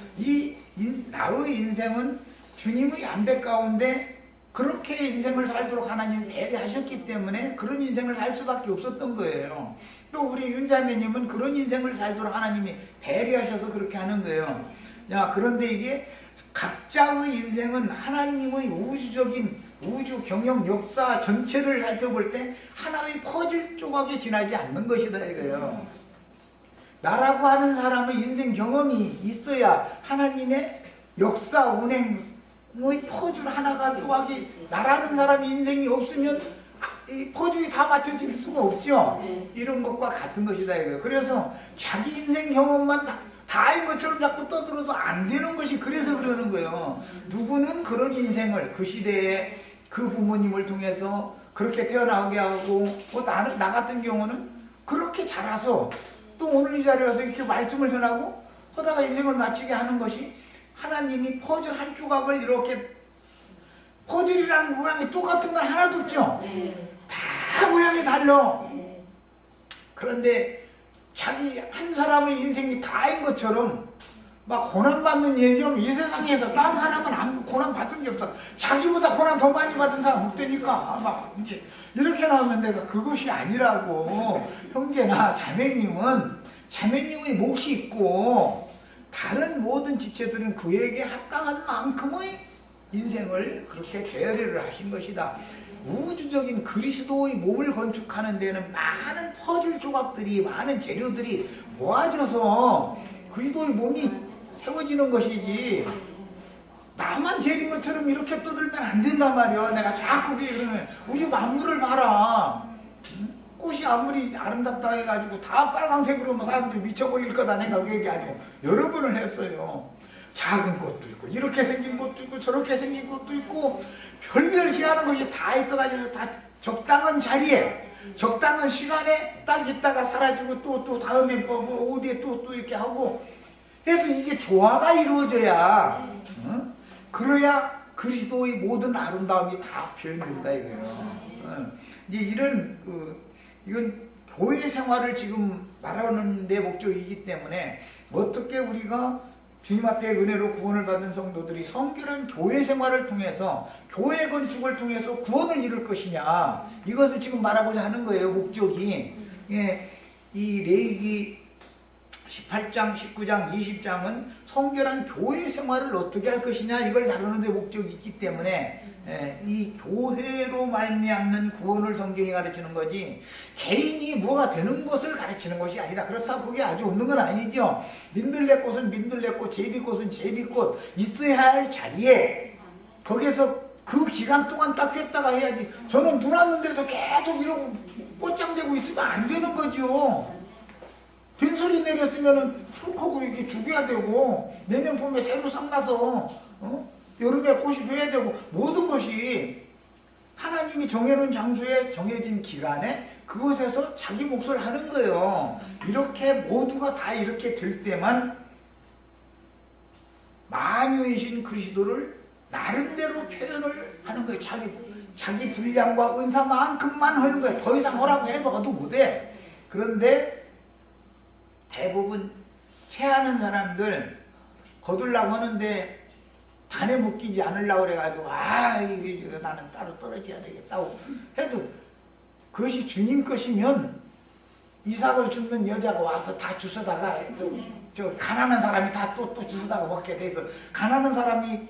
나의 인생은 주님의 안배 가운데 그렇게 인생을 살도록 하나님이 배려하셨기 때문에 그런 인생을 살 수밖에 없었던 거예요. 또 우리 윤자매님은 그런 인생을 살도록 하나님이 배려하셔서 그렇게 하는 거예요. 야, 그런데 이게 각자의 인생은 하나님의 우주적인 우주 경영 역사 전체를 살펴볼 때 하나의 퍼즐 조각에 지나지 않는 것이다 이거예요. 나라고 하는 사람의 인생 경험이 있어야 하나님의 역사 운행의 퍼즐 하나가 조각이 나라는 사람의 인생이 없으면 이 퍼즐이 다 맞춰질 수가 없죠. 이런 것과 같은 것이다 이거예요. 그래서 자기 인생 경험만 다인 것처럼 자꾸 떠들어도 안 되는 것이 그래서 그러는 거예요. 누구는 그런 인생을 그 시대에 그 부모님을 통해서 그렇게 태어나게 하고 나 같은 경우는 그렇게 자라서 또 오늘 이 자리에 와서 이렇게 말씀을 전하고 하다가 인생을 마치게 하는 것이 하나님이 퍼즐 한 조각을 이렇게 퍼즐이라는 모양이 똑같은 건 하나도 없죠. 다 모양이 달라. 그런데 자기 한 사람의 인생이 다인 것처럼 막 고난받는 얘기하면 이 세상에서 다른 사람은 아무 고난 받은 게 없어. 자기보다 고난 더 많이 받은 사람 없다니까. 막 이제 이렇게 나오면 내가 그것이 아니라고. 형제나 자매님의 몫이 있고 다른 모든 지체들은 그에게 합당한 만큼의 인생을 그렇게 계열을 하신 것이다. 우주적인 그리스도의 몸을 건축하는 데는 많은 퍼즐 조각들이 많은 재료들이 모아져서 그리스도의 몸이 세워지는 것이지 나만 재린 것처럼 이렇게 떠들면 안 된단 말이야. 내가 자꾸 그러면 우주 만물을 봐라. 꽃이 아무리 아름답다 해가지고 다 빨간색으로 하면 사람들이 미쳐버릴 거다. 내가 그 얘기하고 여러 번을 했어요. 작은 것도 있고 이렇게 생긴 것도 있고 저렇게 생긴 것도 있고 별별 희한한 것이 다 있어가지고 다 적당한 자리에 적당한 시간에 딱 있다가 사라지고 또 다음에 뭐 어디에 또 이렇게 하고 해서 이게 조화가 이루어져야 그래야 그리스도의 모든 아름다움이 다 표현된다 이거예요. 이제 이런 이건 교회 생활을 지금 말하는 데 목적이기 때문에 어떻게 우리가 주님 앞에 은혜로 구원을 받은 성도들이 성결한 교회 생활을 통해서 교회 건축을 통해서 구원을 이룰 것이냐, 이것을 지금 말하고자 하는 거예요. 목적이. 예, 이 레위기 18장, 19장, 20장은 성결한 교회 생활을 어떻게 할 것이냐, 이걸 다루는 데 목적이 있기 때문에 이 교회로 말미암는 구원을 성경이 가르치는 거지, 개인이 뭐가 되는 것을 가르치는 것이 아니다. 그렇다고 그게 아주 없는 건 아니죠. 민들레꽃은 민들레꽃, 제비꽃은 제비꽃, 있어야 할 자리에 거기서 그 기간 동안 딱 폈다가 해야지. 저는 눈 왔는데도 계속 이러고 꽃장대고 있으면 안 되는 거죠. 빈소리 내렸으면은 풀커고 이렇게 죽여야 되고, 내년 봄에 새로 싹나서 여름에 꽃이 피어야 되고, 모든 것이 하나님이 정해놓은 장소에 정해진 기간에 그곳에서 자기 몫을 하는 거예요. 이렇게 모두가 다 이렇게 될 때만 만유이신 그리스도를 나름대로 표현을 하는 거예요. 자기 분량과 은사만큼만 하는 거예요. 더 이상 하라고 해도 못해. 그런데 대부분 체하는 사람들 거둘라고 하는데 단에 묶이지 않으려고 그래가지고 이거 나는 따로 떨어져야 되겠다고 해도, 그것이 주님 것이면 이삭을 줍는 여자가 와서 다 주워다가 저 가난한 사람이 다 또 주워다가 먹게 돼서, 가난한 사람이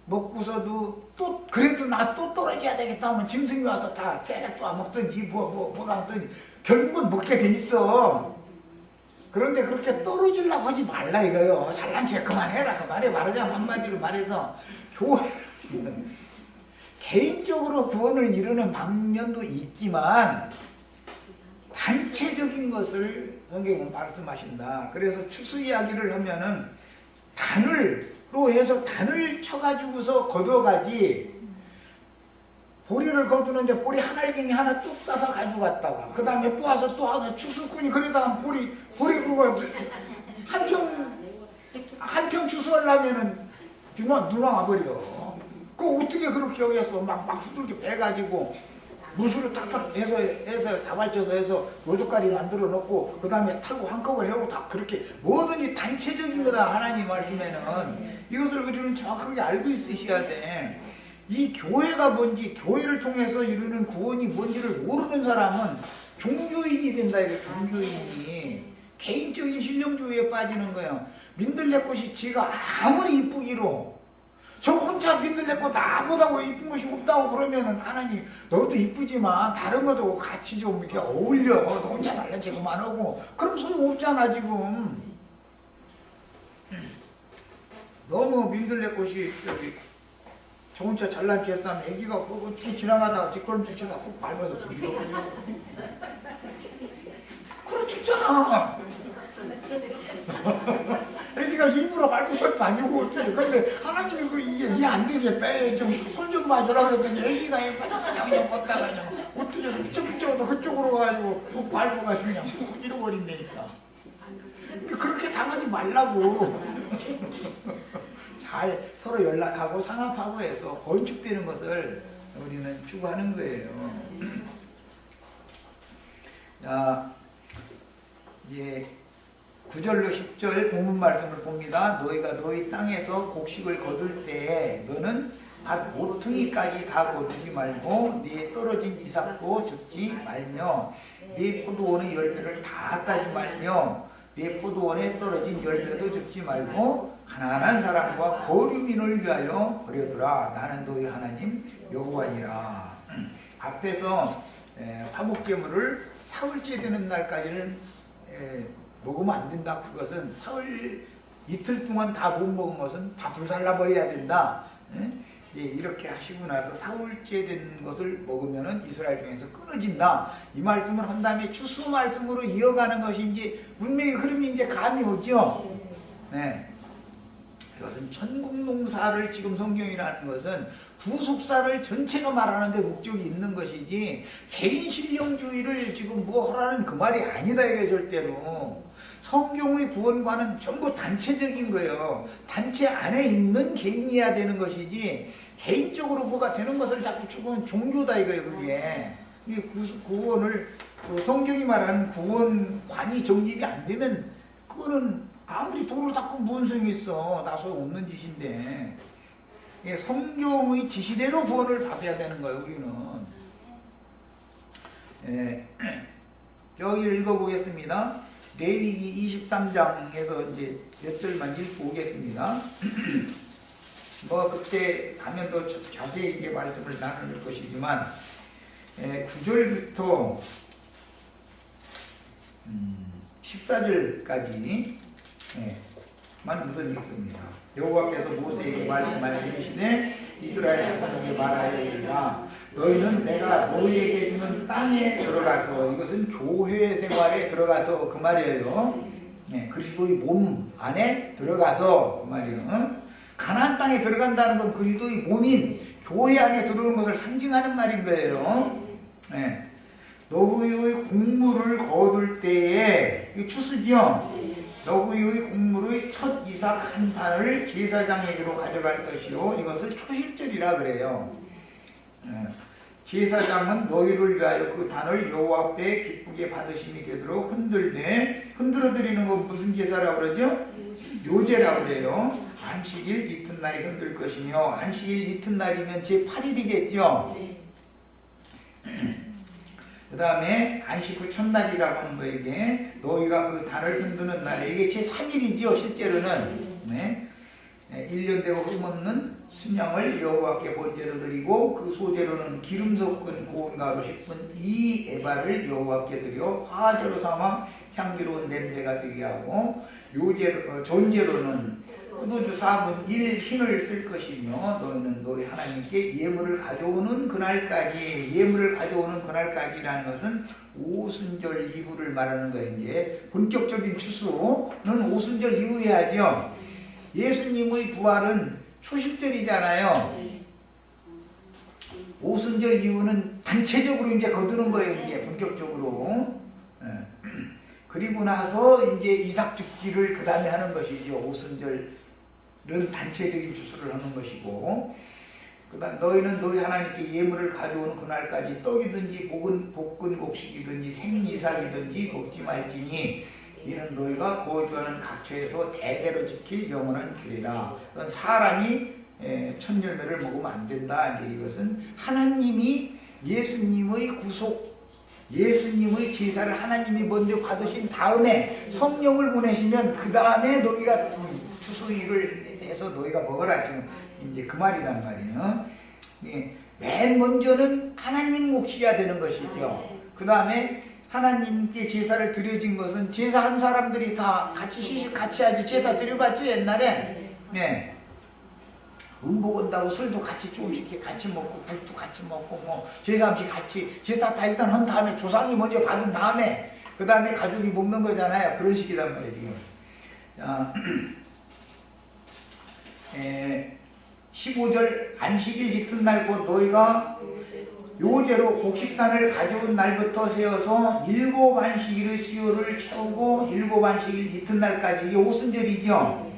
먹고서도 또 그래도 나 또 떨어져야 되겠다 하면 짐승이 와서 다 새가 또 먹든지 뭐가 하든지 결국은 먹게 돼 있어. 그런데 그렇게 떨어지려고 하지 말라 이거요. 잘난 체 그만해라. 그만해. 말하자면 한마디로 말해서 교회는 개인적으로 구원을 이루는 방면도 있지만 단체적인 것을 성경은 말씀하신다. 그래서 추수 이야기를 하면은 단을로 해서 단을 쳐가지고서 거둬가지, 보리를 거두는데 보리 한 알갱이 하나 뚝 따서 가지고 갔다가 그 다음에 또 와서 또 하나 추수꾼이 그러다가 보리 그거 한평 추수하려면은 눈 와버려. 그거 어떻게 그렇게 여기서 막 후들게 빼가지고 무술을 탁탁 해서 다발쳐서 해서 모조가리 만들어 놓고 그 다음에 탈고 한꺼번에 하고 다 그렇게 뭐든지 단체적인 거다. 하나님 말씀에는 이것을 우리는 정확하게 알고 있으셔야 돼. 이 교회가 뭔지, 교회를 통해서 이루는 구원이 뭔지를 모르는 사람은 종교인이 된다. 이거 종교인이 개인적인 신령주의에 빠지는 거예요. 민들레꽃이 지가 아무리 이쁘기로 저 혼자 민들레꽃 나보다 이쁜 것이 없다고 그러면은, 하나님 너도 이쁘지만 다른 것도 같이 좀 이렇게 어울려. 너 혼자 말란 체 그만하고. 그럼 소용없잖아 지금. 너무 민들레꽃이 저 혼자 잘난 체 했으면 애기가 그거 쭉 지나가다가 뒷걸음질 치다가 훅 밟아서 밀어버려. 그렇잖아. 애기가 일부러 밟은 것도 아니고 어떻게. 근데 하나님이 이게 이해 안 되게 빼. 좀 손 좀 봐주라 그랬더니 애기가 바닥하냐 그냥 걷다가 그냥 어떻게 이쪽도 그쪽으로 가가지고 뭐 밟아가지고 그냥 훅 잃어버린다니까. 그렇게 당하지 말라고. 잘 서로 연락하고 상합하고 해서 건축되는 것을 우리는 추구하는 거예요. 자, 이제 9절로 10절 본문 말씀을 봅니다. 너희가 너희 땅에서 곡식을 거둘 때에 너는 각 모퉁이까지 다 거두지 말고 네 떨어진 이삭도 줍지 말며 네 포도원의 열매를 다 따지 말며 네 포도원에 떨어진 열매도 줍지 말고 가난한 사람과 거류민을 위하여 버려두라. 나는 너희 하나님 여호와니라. 앞에서 화목제물을 사흘째 되는 날까지는 먹으면 안 된다. 그것은 사흘 이틀 동안 다 못 먹은 것은 다 불살라 버려야 된다. 이렇게 하시고 나서 사흘째 된 것을 먹으면은 이스라엘 중에서 끊어진다. 이 말씀을 한 다음에 추수 말씀으로 이어가는 것이 이제 문명의 흐름이 이제 감이 오죠. 네. 이것은 천국 농사를 지금 성경이라는 것은 구속사를 전체가 말하는 데 목적이 있는 것이지 개인 신령주의를 지금 뭐 하라는 그 말이 아니다. 이게 절대로. 성경의 구원과는 전부 단체적인 거예요. 단체 안에 있는 개인이어야 되는 것이지 개인적으로 뭐가 되는 것을 자꾸 추구하는 종교다 이거예요. 그게. 구원을 성경이 말하는 구원관이 정립이 안 되면 그거는 아무리 돌을 닦고 무슨 소용이 있어. 나 소용없는 짓인데. 성경의 지시대로 구원을 받아야 되는 거예요, 우리는. 여기 읽어보겠습니다. 레위기 23장에서 이제 몇 절만 읽고 오겠습니다. 뭐 그때 가면 더 자세히 이제 말씀을 나눌 것이지만 9절부터 14절까지 만 우선 읽습니다. 여호와께서 모세에게 말씀하여 이르시되 이스라엘 자손에게 말하여 이르라 너희는 내가 너희에게 주는 땅에 들어가서, 이것은 교회 생활에 들어가서 그 말이에요. 그리스도의 몸 안에 들어가서 그 말이에요. 가나안 땅에 들어간다는 건 그리스도의 몸인 교회 안에 들어오는 것을 상징하는 말인 거예요. 너희의 곡물을 거둘 때에, 이 추수죠. 너희의 곡물의 첫 이삭 한 단을 제사장에게로 가져갈 것이요, 이것을 초실절이라 그래요. 제사장은 너희를 위하여 그 단을 여호와 앞에 기쁘게 받으심이 되도록 흔들어 드리는 건 무슨 제사라고 그러죠? 요제라고 그래요. 안식일 이튿날이 흔들 것이며, 안식일 이튿날이면 제8일이겠죠. 그 다음에 안식 후 첫날이라고 하는 거, 이게 너희가 그 단을 흔드는 날에, 이게 제3일이죠 실제로는. 1년 되고 흠없는 순양을 여호와께 번제로 드리고, 그 소제로는 기름 섞은 고운 가루 10분 이 에바를 여호와께 드려 화제로 삼아 향기로운 냄새가 되게 하고, 전제로는 포도주 4분 1 흰을 쓸 것이며, 너희는 너희 하나님께 예물을 가져오는 그날까지, 예물을 가져오는 그날까지라는 것은 오순절 이후를 말하는 거예요. 이제 본격적인 추수는 오순절 이후에 하죠. 예수님의 부활은 초실절이잖아요. 오순절 이후는 단체적으로 이제 거두는 거예요. 이제 본격적으로. 그리고 나서 이제 이삭 죽기를 그 다음에 하는 것이죠. 오순절은 단체적인 추수를 하는 것이고, 그다음 너희는 너희 하나님께 예물을 가져오는 그날까지 떡이든지 볶은 곡식이든지 생이삭이든지 먹지 말지니 이는 너희가 거주하는 각처에서 대대로 지킬 영원한 규례라. 사람이 천열매를 먹으면 안 된다. 이것은 하나님이 예수님의 구속, 예수님의 제사를 하나님이 먼저 받으신 다음에 성령을 보내시면 그 다음에 너희가 추수일을 해서 너희가 먹어라. 지금 이제 그 말이란 말이에요. 맨 먼저는 하나님 몫이야 되는 것이죠. 그 다음에 하나님께 제사를 드려진 것은 제사한 사람들이 다 같이 시식 같이 하지. 제사 드려봤죠 옛날에. 음복 온다고 술도 같이 조금씩 같이 먹고 국도 같이 먹고 뭐 제사 음식 같이, 제사 다 일단 한 다음에 조상이 먼저 받은 다음에 그 다음에 가족이 먹는 거잖아요. 그런 식이란 말이에요 지금. 15절 안식일 이튿날 곧 너희가 요제로 곡식단을 가져온 날부터 세어서 7 안식일의 수요를 채우고 7 안식일 이튿날까지, 이게 오순절이죠.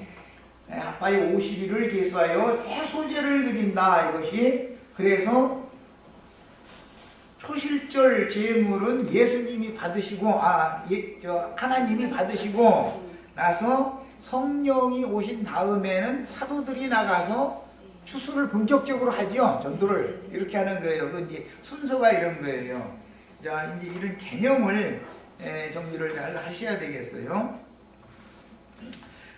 합하여 50일을 계수하여 새 소제를 드린다 이것이. 그래서 초실절 제물은 예수님이 받으시고 하나님이 받으시고 나서 성령이 오신 다음에는 사도들이 나가서 추수를 본격적으로 하죠. 전도를 이렇게 하는 거예요. 그 이제 순서가 이런 거예요. 자, 이제 이런 개념을 정리를 잘 하셔야 되겠어요.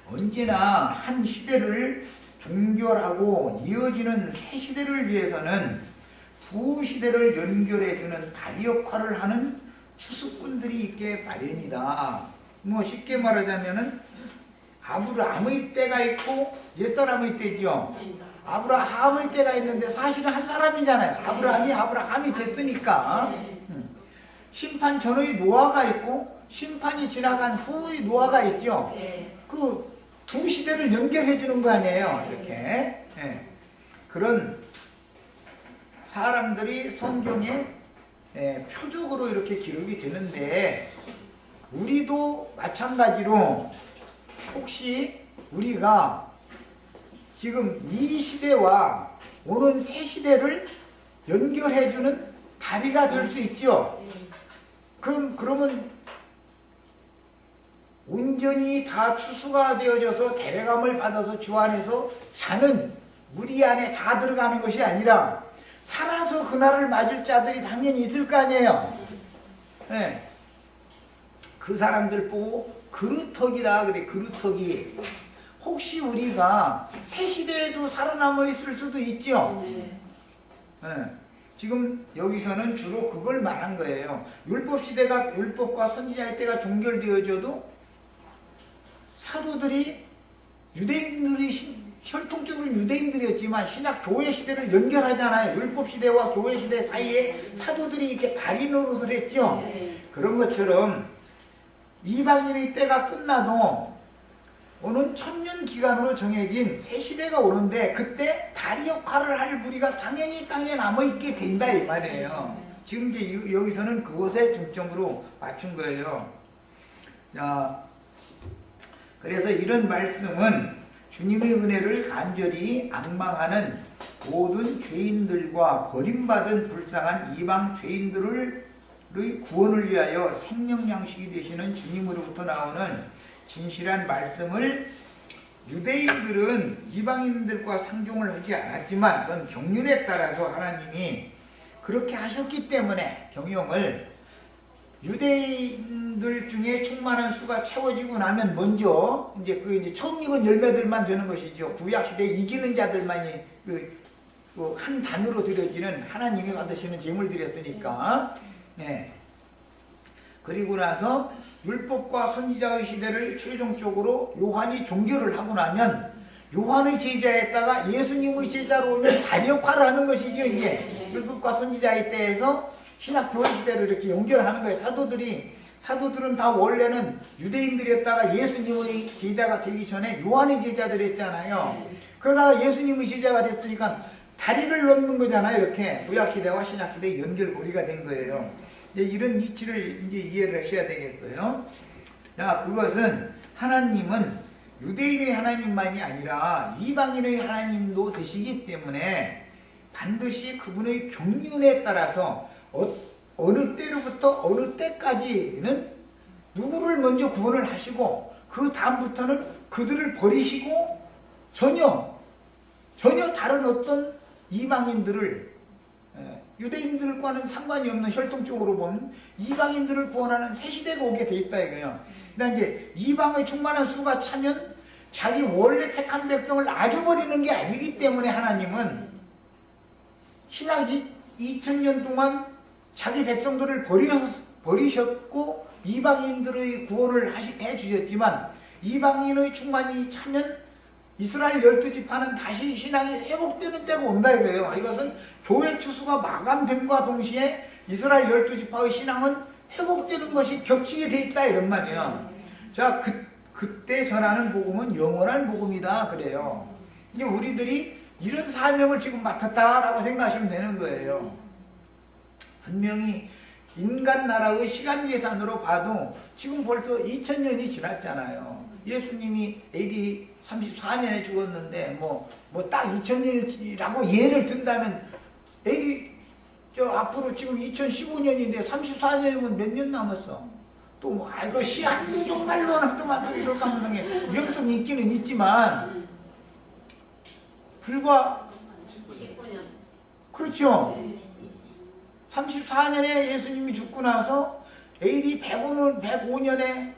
언제나 한 시대를 종결하고 이어지는 새 시대를 위해서는 두 시대를 연결해주는 다리 역할을 하는 추수꾼들이 있게 마련이다. 뭐 쉽게 말하자면은 아브라함의 때가 있고 옛사람의 때죠. 아브라함의 때가 있는데 사실은 한 사람이잖아요. 아브라함이 됐으니까. 심판 전의 노아가 있고 심판이 지나간 후의 노아가 있죠. 그 두 시대를 연결해 주는 거 아니에요. 이렇게. 그런 사람들이 성경에 표적으로 이렇게 기록이 되는데, 우리도 마찬가지로 혹시 우리가 지금 이 시대와 오는 새 시대를 연결해주는 다리가 될 수 있죠. 그러면 온전히 다 추수가 되어져서 대례감을 받아서 주 안에서 자는 무리 안에 다 들어가는 것이 아니라 살아서 그날을 맞을 자들이 당연히 있을 거 아니에요. 네. 그 사람들 보고 그루터기다 그래. 그루터기. 혹시 우리가 새 시대에도 살아남아 있을 수도 있죠. 네. 지금 여기서는 주로 그걸 말한 거예요. 율법시대가, 율법과 선지자의 때가 종결되어져도 사도들이 유대인들이 혈통적으로 유대인들이었지만 신약 교회 시대를 연결하잖아요. 율법시대와 교회 시대 사이에 사도들이 이렇게 다리 노릇을 했죠. 그런 것처럼 이방인의 때가 끝나도 오는 천년 기간으로 정해진 새 시대가 오는데 그때 다리 역할을 할 무리가 당연히 땅에 남아있게 된다 이 말이에요. 지금 이제 여기서는 그것에 중점으로 맞춘 거예요. 자, 그래서 이런 말씀은 주님의 은혜를 간절히 앙망하는 모든 죄인들과 버림받은 불쌍한 이방 죄인들의 구원을 위하여 생명양식이 되시는 주님으로부터 나오는 진실한 말씀을 유대인들은 이방인들과 상종을 하지 않았지만 그건 경륜에 따라서 하나님이 그렇게 하셨기 때문에 경영을 유대인들 중에 충만한 수가 채워지고 나면 먼저 이제 처음 익은 열매들만 되는 것이죠. 구약시대에 이기는 자들만이 한 단으로 드려지는 하나님이 받으시는 제물 드렸으니까. 네. 그리고 나서 율법과 선지자의 시대를 최종적으로 요한이 종결을 하고 나면 요한의 제자에다가 예수님의 제자로 오면 다리 역할을 하는 것이죠. 이제 율법과 선지자의 때에서 신약 교회 시대로 이렇게 연결하는 거예요. 사도들은 다 원래는 유대인들이었다가 예수님의 제자가 되기 전에 요한의 제자들이었잖아요. 그러다가 예수님의 제자가 됐으니까 다리를 놓는 거잖아요. 이렇게 구약시대와 신약시대의 연결고리가 된 거예요. 이런 이치를 이제 이해를 하셔야 되겠어요. 자, 그것은 하나님은 유대인의 하나님만이 아니라 이방인의 하나님도 되시기 때문에 반드시 그분의 경륜에 따라서 어느 때로부터 어느 때까지는 누구를 먼저 구원을 하시고 그 다음부터는 그들을 버리시고 전혀 다른 어떤 이방인들을 유대인들과는 상관이 없는 혈통적으로 보면 이방인들을 구원하는 새 시대가 오게 돼 있다 이거예요. 그러니까 이제 이방의 충만한 수가 차면 자기 원래 택한 백성을 놔줘버리는 게 아니기 때문에 하나님은 신약 2000년 동안 자기 백성들을 버리셨고 이방인들의 구원을 해주셨지만 이방인의 충만이 차면 이스라엘 12지파는 다시 신앙이 회복되는 때가 온다 이거예요. 이것은 교회 추수가 마감됨과 동시에 이스라엘 12지파의 신앙은 회복되는 것이 겹치게 돼 있다 이런 말이에요. 자, 그때 전하는 복음은 영원한 복음이다 그래요. 이제 우리들이 이런 사명을 지금 맡았다라고 생각하시면 되는 거예요. 분명히 인간 나라의 시간 계산으로 봐도 지금 벌써 2000년이 지났잖아요. 예수님이 AD 34년에 죽었는데 뭐 딱 2000년이라고 예를 든다면 AD 앞으로 지금 2015년인데 34년이면 몇 년 남았어? 또 뭐 아이고 시한부 종달로는 또 이럴 가능성이 위험성이 있기는 있지만 불과 19년. 그렇죠. 34년에 예수님이 죽고 나서 AD 105년에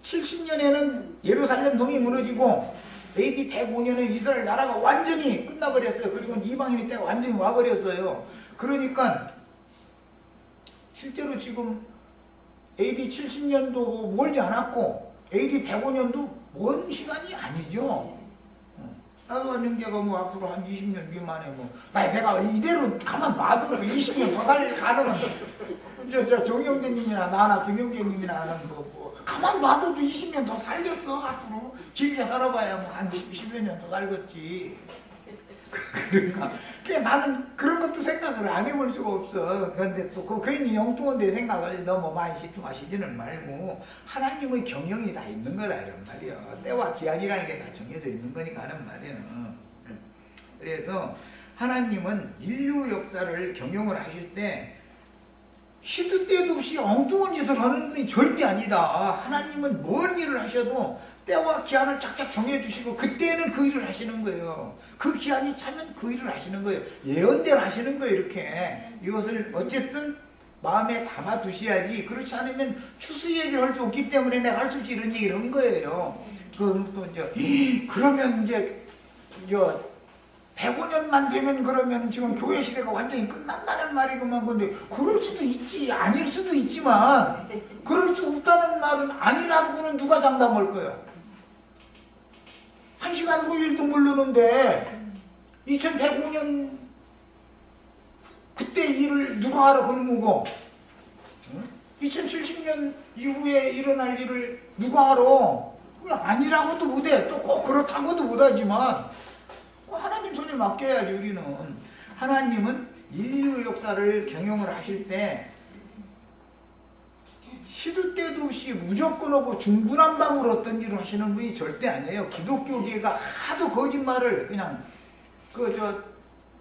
70년에는 예루살렘 성이 무너지고 AD 105년에 이스라엘 나라가 완전히 끝나버렸어요. 그리고 이방인의 때가 완전히 와버렸어요. 그러니까 실제로 지금 AD 70년도 멀지 않았고 AD 105년도 먼 시간이 아니죠. 나도 형제가 뭐 앞으로 한 20년 미만에 내가 이대로 가만 놔둬도 20년 더 살 가능은 정형제님이나 나나 김형제님이나 하는 가만 놔둬도 20년 더 살겠어. 앞으로 길게 살아봐야 한 10여 년 더 살겠지. 그러니까 나는 그런 것도 생각을 안 해볼 수가 없어. 그런데 또 괜히 엉뚱한 데 생각을 너무 많이 집중하시지는 말고 하나님의 경영이 다 있는 거라 이런 말이야. 때와 기한이라는 게 다 정해져 있는 거니까 하는 말이야. 그래서 하나님은 인류 역사를 경영을 하실 때 시도 때도 없이 엉뚱한 짓을 하는 분이 절대 아니다. 하나님은 뭔 일을 하셔도 때와 기한을 쫙쫙 정해주시고 그때는 그 일을 하시는 거예요. 그 기한이 차면 그 일을 하시는 거예요. 예언대로 하시는 거예요. 이렇게 이것을 어쨌든 마음에 담아두셔야지. 그렇지 않으면 추수 얘기를 할 수 없기 때문에 내가 할 수 없이 이런 얘기를 한 거예요. 그럼 또 이제 그러면 이제 105년만 되면 그러면 지금 교회 시대가 완전히 끝난다는 말이구만. 근데 그럴 수도 있지, 아닐 수도 있지만 그럴 수 없다는 말은 아니라고는 누가 장담할 거예요? 1시간 후일도 모르는데 2105년 그때 일을 누가 알아? 그런 거고 2070년 이후에 일어날 일을 누가 알아? 그냥 아니라고도 못해. 또 꼭 그렇다고도 못하지만 하나님 손에 맡겨야지. 우리는 하나님은 인류 역사를 경영을 하실 때 시도 때도 없이 무조건 오고 중구난방으로 어떤 일을 하시는 분이 절대 아니에요. 기독교계가 하도 거짓말을 그냥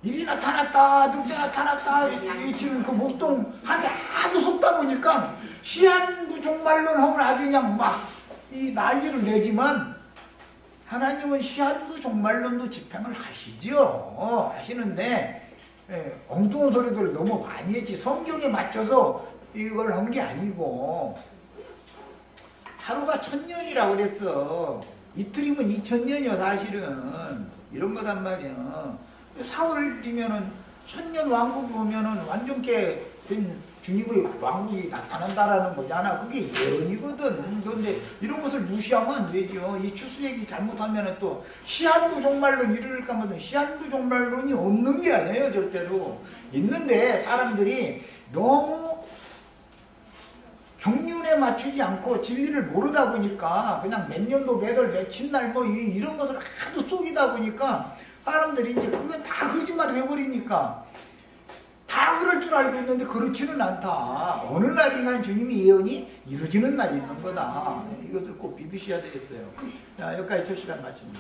일이 나타났다, 늑대 나타났다, 지금 그 목동한테 하도 속다 보니까 시한부 종말론 하면 아주 그냥 막 이 난리를 내지만 하나님은 시한부 종말론도 집행을 하시죠. 하시는데 엉뚱한 소리들을 너무 많이 했지. 성경에 맞춰서 이걸 한 게 아니고 하루가 1000년이라고 그랬어. 이틀이면 2000년이요. 사실은 이런 거단 말이야. 사흘이면은 1000년 왕국이 오면은 완전케 된 주님의 왕국이 나타난다라는 거잖아. 그게 예언이거든. 그런데 이런 것을 무시하면 안 되죠. 이 추수 얘기 잘못하면은 또 시한부 종말론 이럴까 하면 시한부 종말론이 없는 게 아니에요. 절대로 있는데 사람들이 너무 경륜에 맞추지 않고 진리를 모르다 보니까 그냥 몇 년도 몇 월 며칠 날 뭐 이런 것을 하도 속이다 보니까 사람들이 이제 그건 다 거짓말을 해버리니까 다 그럴 줄 알고 있는데 그렇지는 않다. 어느 날인가 주님이 예언이 이루어지는 날이 있는 거다. 이것을 꼭 믿으셔야 되겠어요. 자, 여기까지 첫 시간 마칩니다.